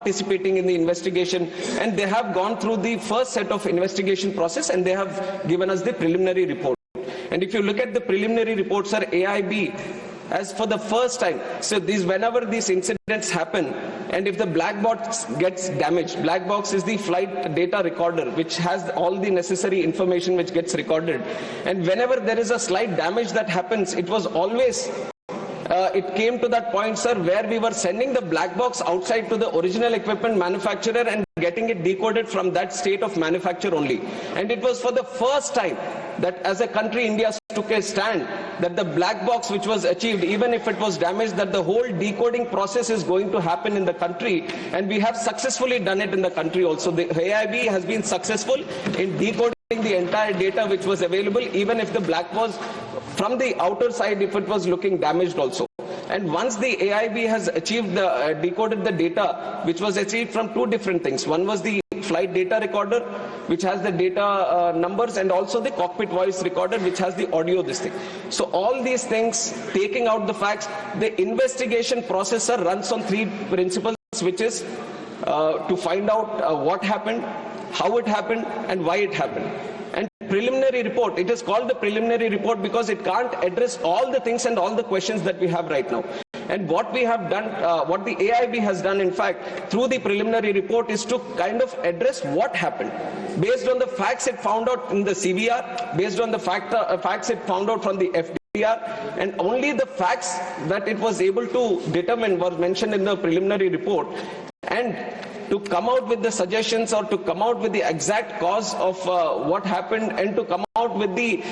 participating in the investigation, and they have gone through the first set of investigation process, and they have given us the preliminary report. And if you look at the preliminary reports, sir, AIB as for the first time, so whenever these incidents happen, and if the black box gets damaged, black box is the flight data recorder which has all the necessary information which gets recorded, and whenever there is a slight damage that happens, it was always it came to that point, sir, where we were sending the black box outside to the original equipment manufacturer and getting it decoded from that state of manufacture only. And it was for the first time that as a country, India took a stand that the black box which was achieved, even if it was damaged, that the whole decoding process is going to happen in the country, and we have successfully done it in the country also. The AIB has been successful in decoding the entire data which was available, even if the black was from the outer side, if it was looking damaged also. And once the AIB has achieved decoded the data, which was achieved from two different things. One was the flight data recorder, which has the data numbers, and also the cockpit voice recorder, which has the audio this thing. So all these things, taking out the facts, the investigation processor runs on three principles, which is to find out what happened, how it happened, and why it happened. And preliminary report, it is called the preliminary report because it can't address all the things and all the questions that we have right now. And what we have done, what the AIB has done, in fact, through the preliminary report, is to kind of address what happened. Based on the facts it found out in the CVR, based on the facts it found out from the FDR, and only the facts that it was able to determine were mentioned in the preliminary report. And to come out with the suggestions or to come out with the exact cause of what happened, and to come out with the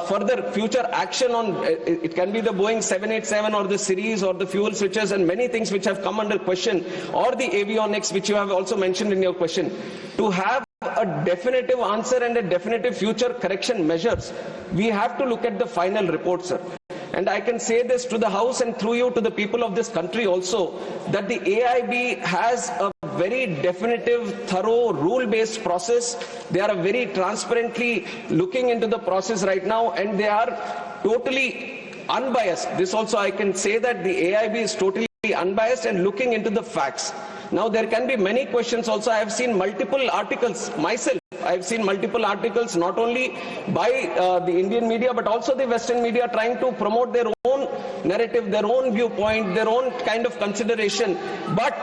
further future action on, it can be the Boeing 787 or the series or the fuel switches and many things which have come under question, or the avionics which you have also mentioned in your question. To have a definitive answer and a definitive future correction measures, we have to look at the final report, sir. And I can say this to the House and through you to the people of this country also, that the AIB has a very definitive, thorough, rule-based process. They are very transparently looking into the process right now, and they are totally unbiased. This also I can say that the AIB is totally unbiased and looking into the facts. Now there can be many questions also. I have seen multiple articles myself. I have seen multiple articles not only by the Indian media but also the Western media trying to promote their own narrative, their own viewpoint, their own kind of consideration. But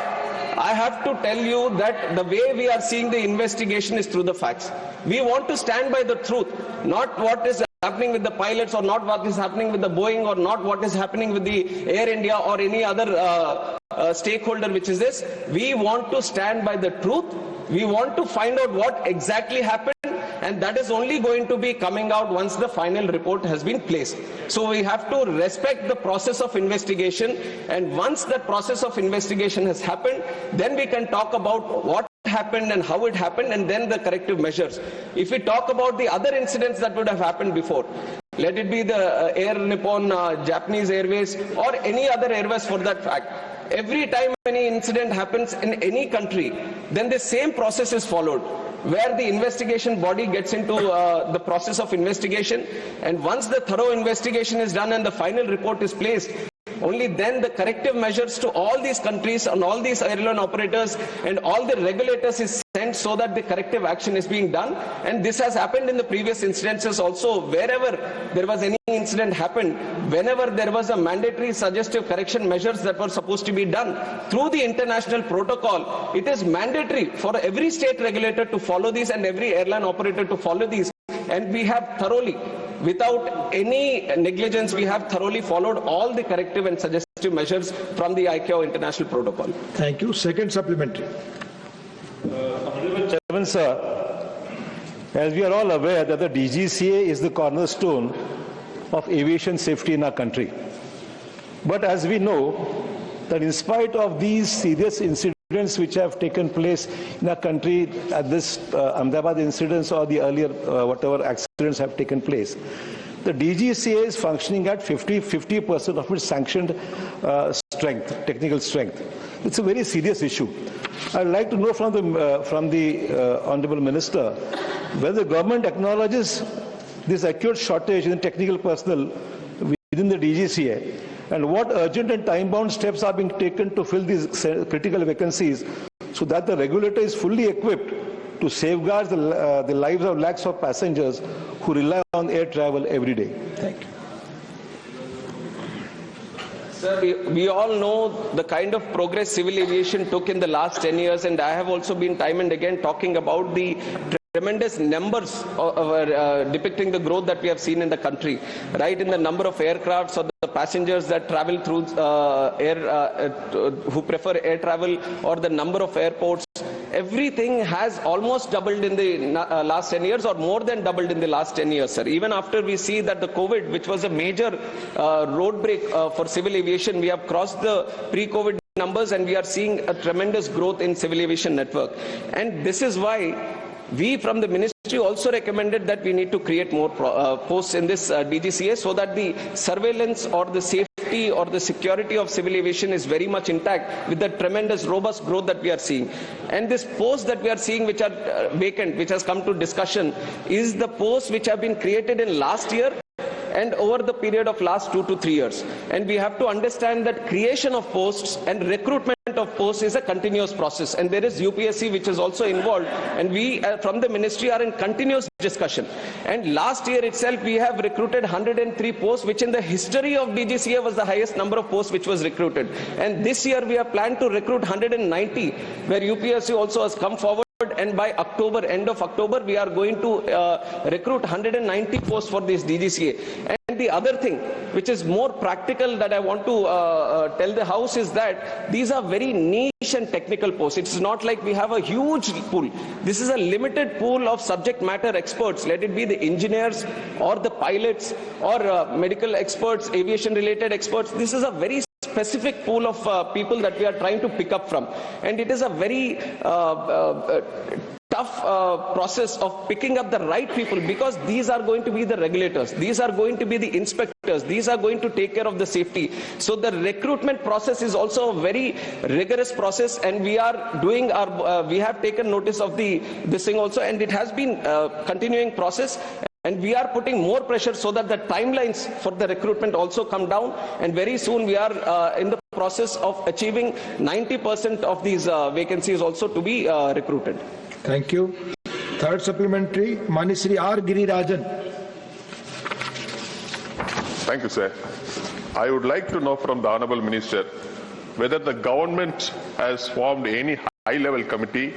I have to tell you that the way we are seeing the investigation is through the facts. We want to stand by the truth, not what is happening with the pilots, or not what is happening with the Boeing, or not what is happening with the Air India or any other stakeholder which is this. We want to stand by the truth. We want to find out what exactly happened, and that is only going to be coming out once the final report has been placed. So we have to respect the process of investigation, and once that process of investigation has happened, then we can talk about what happened and how it happened, and then the corrective measures. If we talk about the other incidents that would have happened before, let it be the Air Nippon, Japanese Airways, or any other airways for that fact, every time any incident happens in any country, then the same process is followed, where the investigation body gets into the process of investigation, and once the thorough investigation is done and the final report is placed, only then the corrective measures to all these countries and all these airline operators and all the regulators is sent, so that the corrective action is being done. And this has happened in the previous incidences also. Wherever there was any incident happened, whenever there was a mandatory suggestive correction measures that were supposed to be done through the international protocol, it is mandatory for every state regulator to follow these and every airline operator to follow these. And we have thoroughly, without any negligence, we have thoroughly followed all the corrective and suggestive measures from the ICAO international protocol. Thank you. Second supplementary. Honorable Chairman, sir, as we are all aware that the DGCA is the cornerstone of aviation safety in our country. But as we know, that in spite of these serious incidents which have taken place in our country at this Ahmedabad incidents or the earlier whatever accidents have taken place, the DGCA is functioning at 50% of its sanctioned strength, technical strength. It's a very serious issue. I'd like to know from the Honorable Minister whether the government acknowledges this acute shortage in technical personnel within the DGCA, and what urgent and time-bound steps are being taken to fill these critical vacancies so that the regulator is fully equipped to safeguard the lives of lakhs of passengers who rely on air travel every day? Thank you. Sir, we all know the kind of progress civil aviation took in the last 10 years, and I have also been time and again talking about the tremendous numbers depicting the growth that we have seen in the country, right in the number of aircrafts or the passengers that travel through who prefer air travel, or the number of airports. Everything has almost doubled in the last 10 years, or more than doubled in the last 10 years, sir. Even after we see that the COVID, which was a major road break for civil aviation, we have crossed the pre-COVID numbers, and we are seeing a tremendous growth in civil aviation network. And this is why we from the ministry also recommended that we need to create more posts in this DGCA, so that the surveillance or the safety or the security of civil aviation is very much intact with the tremendous robust growth that we are seeing. And this post that we are seeing, which are vacant, which has come to discussion, is the posts which have been created in last year and over the period of last 2 to 3 years. And we have to understand that creation of posts and recruitment of posts is a continuous process, and there is UPSC which is also involved, and we from the ministry are in continuous discussion. And last year itself we have recruited 103 posts, which in the history of DGCA was the highest number of posts which was recruited. And this year we have planned to recruit 190, where UPSC also has come forward, and by October, end of October, we are going to recruit 190 posts for this DGCA. And the other thing, which is more practical, that I want to tell the House, is that these are very niche and technical posts. It's not like we have a huge pool. This is a limited pool of subject matter experts, let it be the engineers or the pilots or medical experts, aviation related experts. This is a very specific pool of people that we are trying to pick up from, and it is a very tough process of picking up the right people, because these are going to be the regulators, these are going to be the inspectors, these are going to take care of the safety. So the recruitment process is also a very rigorous process, and we are doing our we have taken notice of this thing also, and it has been continuing process. And we are putting more pressure so that the timelines for the recruitment also come down. And very soon we are in the process of achieving 90% of these vacancies also to be recruited. Thank you. Third supplementary, Manisri R. Girirajan. Thank you, sir. I would like to know from the Honourable Minister whether the government has formed any high-level committee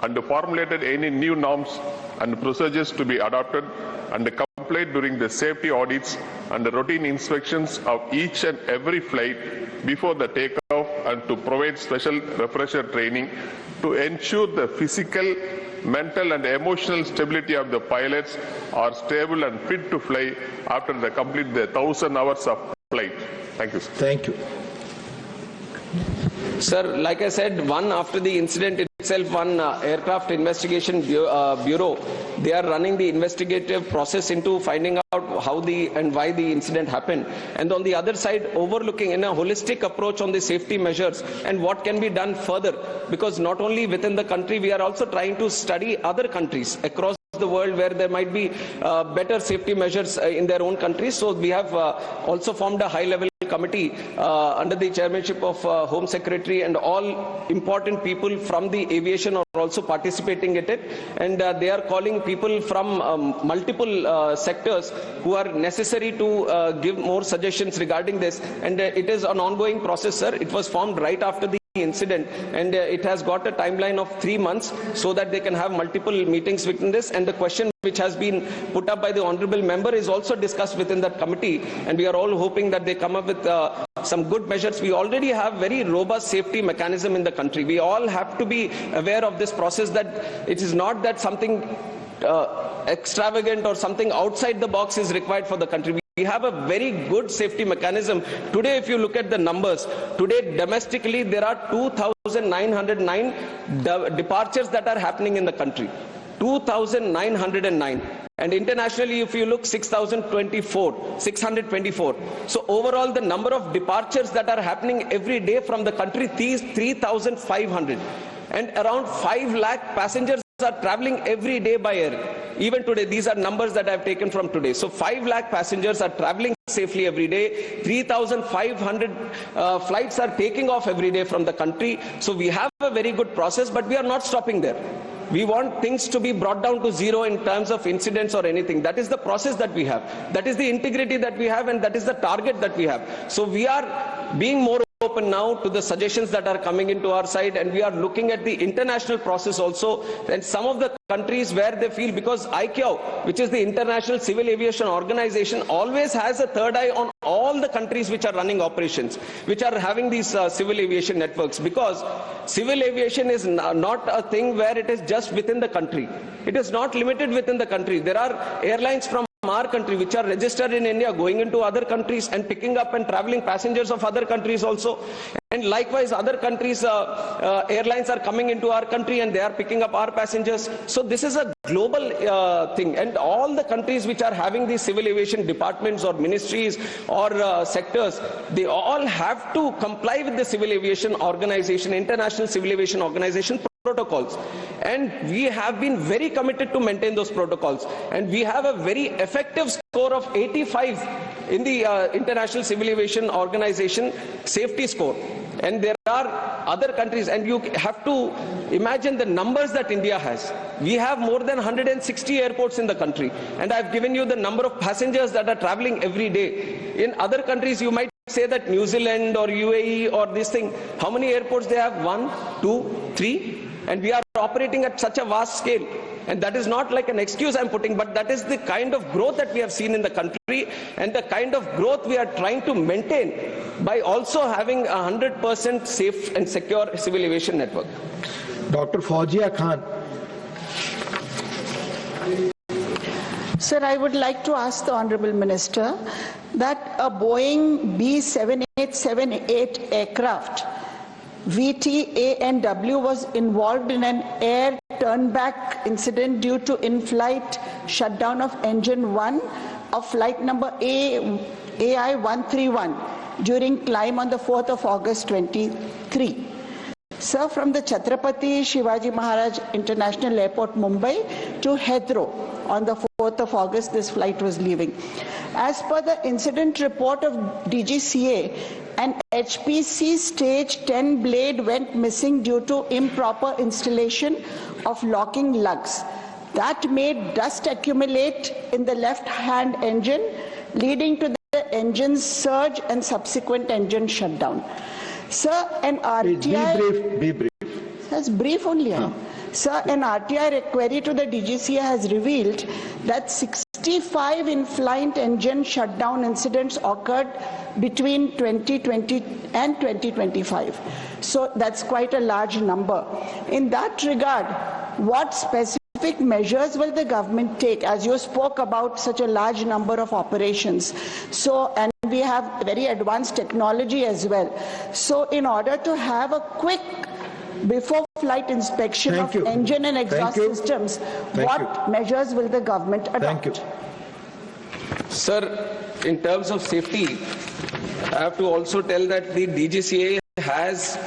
and formulated any new norms and procedures to be adopted and complied during the safety audits and the routine inspections of each and every flight before the takeoff, and to provide special refresher training to ensure the physical, mental and emotional stability of the pilots are stable and fit to fly after they complete the 1,000 hours of flight. Thank you, sir. Thank you. Sir, like I said, one after the incident itself, one aircraft investigation bureau, they are running the investigative process into finding out how and why the incident happened. And on the other side, overlooking in a holistic approach on the safety measures and what can be done further. Because not only within the country, we are also trying to study other countries across the world where there might be better safety measures in their own countries. So we have also formed a high-level committee under the chairmanship of Home Secretary, and all important people from the aviation are also participating in it, and they are calling people from multiple sectors who are necessary to give more suggestions regarding this, and it is an ongoing process, sir. It was formed right after the incident, and it has got a timeline of 3 months so that they can have multiple meetings within this. And the question which has been put up by the honorable member is also discussed within that committee, and we are all hoping that they come up with some good measures. We already have very robust safety mechanism in the country. We all have to be aware of this process, that it is not that something extravagant or something outside the box is required for the country. We have a very good safety mechanism. Today, if you look at the numbers, today domestically there are 2,909 departures that are happening in the country. 2,909. And internationally, if you look, 624. So overall, the number of departures that are happening every day from the country is 3,500. And around 5 lakh passengers are traveling every day by air. even today, these are numbers that I've taken from today. So 5 lakh passengers are traveling safely every day. 3,500 flights are taking off every day from the country. So we have a very good process, but we are not stopping there. We want things to be brought down to zero in terms of incidents or anything. That is the process that we have. That is the integrity that we have, and that is the target that we have. So we are being more open now to the suggestions that are coming into our side, and we are looking at the international process also, and some of the countries where they feel, because ICAO, which is the International Civil Aviation Organization, always has a third eye on all the countries which are running operations, which are having these civil aviation networks, because civil aviation is not a thing where it is just within the country. It is not limited within the country. There are airlines from our country which are registered in India going into other countries and picking up and traveling passengers of other countries also. And likewise, other countries, airlines are coming into our country and they are picking up our passengers. So this is a global thing, and all the countries which are having these civil aviation departments or ministries or sectors, they all have to comply with the Civil Aviation Organization, International Civil Aviation Organization protocols, and we have been very committed to maintain those protocols, and we have a very effective score of 85 in the International Civil Aviation Organization safety score. And there are other countries, and you have to imagine the numbers that India has. We have more than 160 airports in the country, and I've given you the number of passengers that are traveling every day. In other countries, you might say that New Zealand or UAE or this thing, how many airports they have? 1, 2, 3, and we are operating at such a vast scale. And that is not like an excuse I'm putting, but that is the kind of growth that we have seen in the country, and the kind of growth we are trying to maintain by also having a 100% safe and secure civil aviation network. Dr. Fauzia Khan. Sir, I would like to ask the Honorable Minister that a Boeing B7878 aircraft VT-ANW was involved in an air turnback incident due to in-flight shutdown of engine 1 of flight number AI-131 during climb on the 4th of August 23. Sir, from the Chhatrapati Shivaji Maharaj International Airport, Mumbai to Heathrow on the 4th of August, this flight was leaving. As per the incident report of DGCA, an HPC stage 10 blade went missing due to improper installation of locking lugs. That made dust accumulate in the left-hand engine, leading to the engine's surge and subsequent engine shutdown. Sir, an RTI... Be brief. That's brief only. Sir, an RTI query to the DGCA has revealed that 65 in-flight engine shutdown incidents occurred between 2020 and 2025. So that's quite a large number. In that regard, what specific measures will the government take, as you spoke about such a large number of operations? So, and we have very advanced technology as well. So in order to have a quick before flight inspection of engine and exhaust systems, what measures will the government adopt? Thank you. Sir, in terms of safety, I have to also tell that the DGCA has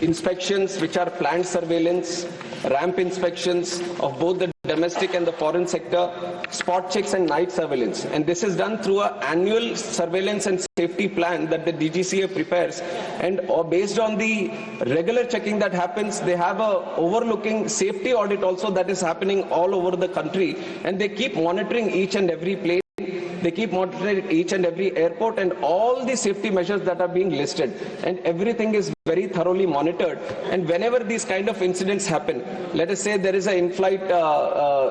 inspections which are planned surveillance, ramp inspections of both the domestic and the foreign sector, spot checks and night surveillance. And this is done through an annual surveillance and safety plan that the DGCA prepares. And based on the regular checking that happens, they have a overlooking safety audit also that is happening all over the country. And they keep monitoring each and every plane. They keep monitoring each and every airport and all the safety measures that are being listed. And everything is very thoroughly monitored. And whenever these kind of incidents happen, let us say there is an in-flight,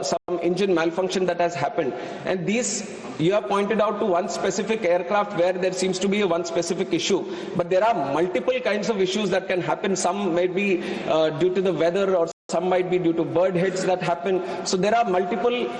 some engine malfunction that has happened. And these, you have pointed out to one specific aircraft where there seems to be a one specific issue. But there are multiple kinds of issues that can happen. Some may be due to the weather, or some might be due to bird hits that happen. So there are multiple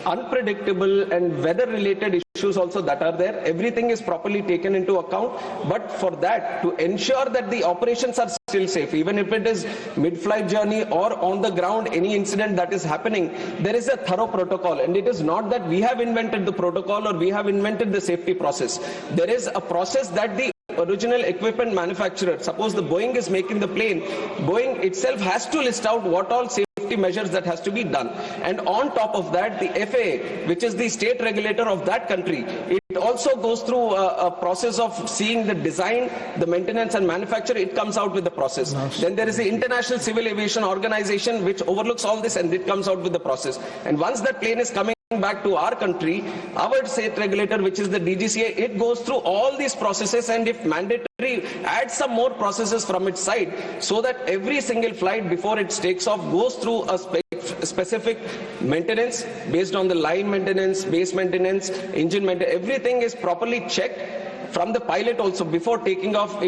unpredictable and weather-related issues also that are there. Everything is properly taken into account, but for that, to ensure that the operations are still safe, even if it is mid-flight journey or on the ground, any incident that is happening, there is a thorough protocol, and it is not that we have invented the protocol or we have invented the safety process. There is a process that the original equipment manufacturer, suppose the Boeing is making the plane, Boeing itself has to list out what all safety safety measures that has to be done. And on top of that, the FAA, which is the state regulator of that country, it also goes through a process of seeing the design, the maintenance and manufacture. It comes out with the process. Then there is the International Civil Aviation Organization, which overlooks all this, and it comes out with the process. And once that plane is coming back to our country, our state regulator, which is the DGCA, it goes through all these processes, and if mandatory, adds some more processes from its side, so that every single flight before it takes off goes through a specific maintenance based on the line maintenance, base maintenance, engine maintenance. Everything is properly checked. From the pilot also, before taking off,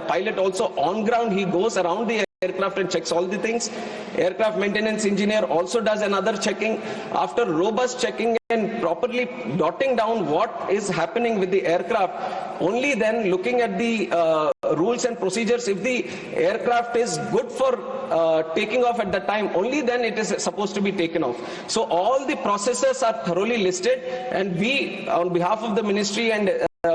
pilot also on ground, he goes around the aircraft and checks all the things. Aircraft maintenance engineer also does another checking. After robust checking and properly dotting down what is happening with the aircraft, only then looking at the rules and procedures, if the aircraft is good for taking off at that time, only then it is supposed to be taken off. So all the processes are thoroughly listed, and we, on behalf of the ministry and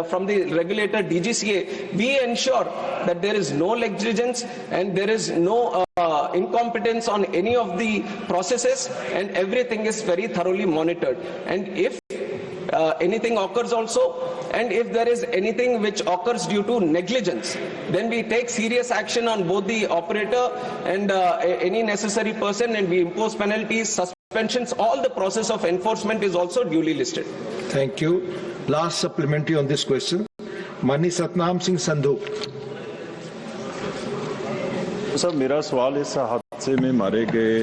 from the regulator DGCA, we ensure that there is no negligence and there is no incompetence on any of the processes, and everything is very thoroughly monitored. And if anything occurs also, and if there is anything which occurs due to negligence, then we take serious action on both the operator and any necessary person, and we impose penalties, suspensions. All the process of enforcement is also duly listed. Thank you. Last supplementary on this question. Mani Satnam Singh Sandhu. Sir, मेरा सवाल इस हादसे में मारे गए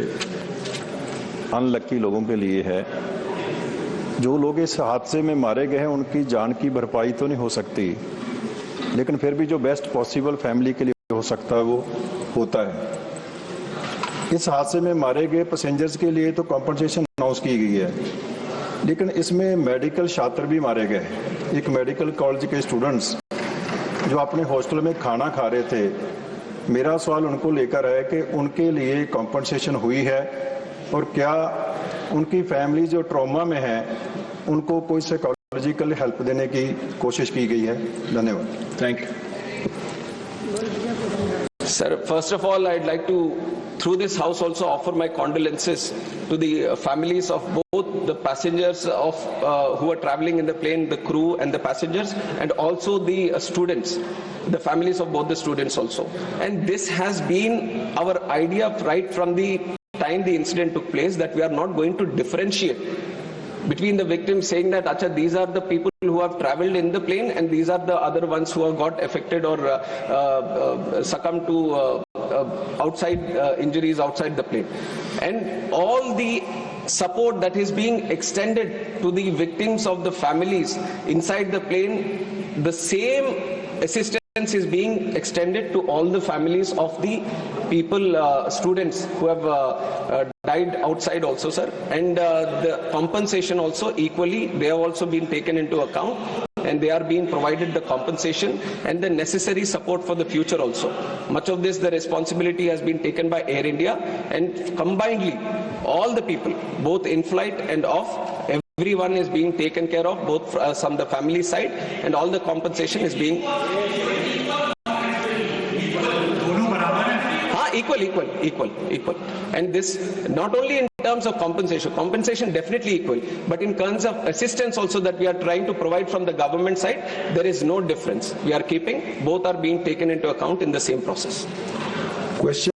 unlucky लोगों के लिए है। जो लोग इस हादसे में मारे गए हैं उनकी जान की भरपाई तो नहीं हो सकती, लेकिन फिर भी जो बेस्ट पॉसिबल फैमिली के लिए हो सकता है वो होता है। इस हादसे में मारे गए पैसेंजर्स के लिए तो कॉम्पनसेशन अनाउंस की गई है, लेकिन इसमें मेडिकल छात्र भी मारे गए। एक मेडिकल कॉलेज के स्टूडेंट्स जो अपने हॉस्टल में खाना खा रहे थे, मेरा सवाल उनको लेकर है कि उनके लिए कॉम्पनसेशन हुई है, और क्या उनकी फैमिली जो ट्रॉमा में है उनको कोई साइकोलॉजिकल हेल्प देने की कोशिश की गई है? धन्यवाद। Thank you. Sir, first of all, I'd like to, through this house, also offer my condolences to the families of both the passengers of who are traveling in the plane, the crew and the passengers, and also the students, the families of both the students also. And this has been our idea right from the time the incident took place, that we are not going to differentiate between the victims, saying that Acha, these are the people who have traveled in the plane and these are the other ones who have got affected or succumbed to outside injuries outside the plane. And all the support that is being extended to the victims of the families inside the plane, the same assistance is being extended to all the families of the people, students who have died outside also, sir. And the compensation also equally, they have also been taken into account, and they are being provided the compensation and the necessary support for the future also. Much of this, the responsibility has been taken by Air India, and combinedly, all the people, both in flight and off, everyone is being taken care of, both from the family side, and all the compensation is being equal. And this not only in terms of compensation definitely equal, but in terms of assistance also that we are trying to provide from the government side, there is no difference. We are keeping, both are being taken into account in the same process. Question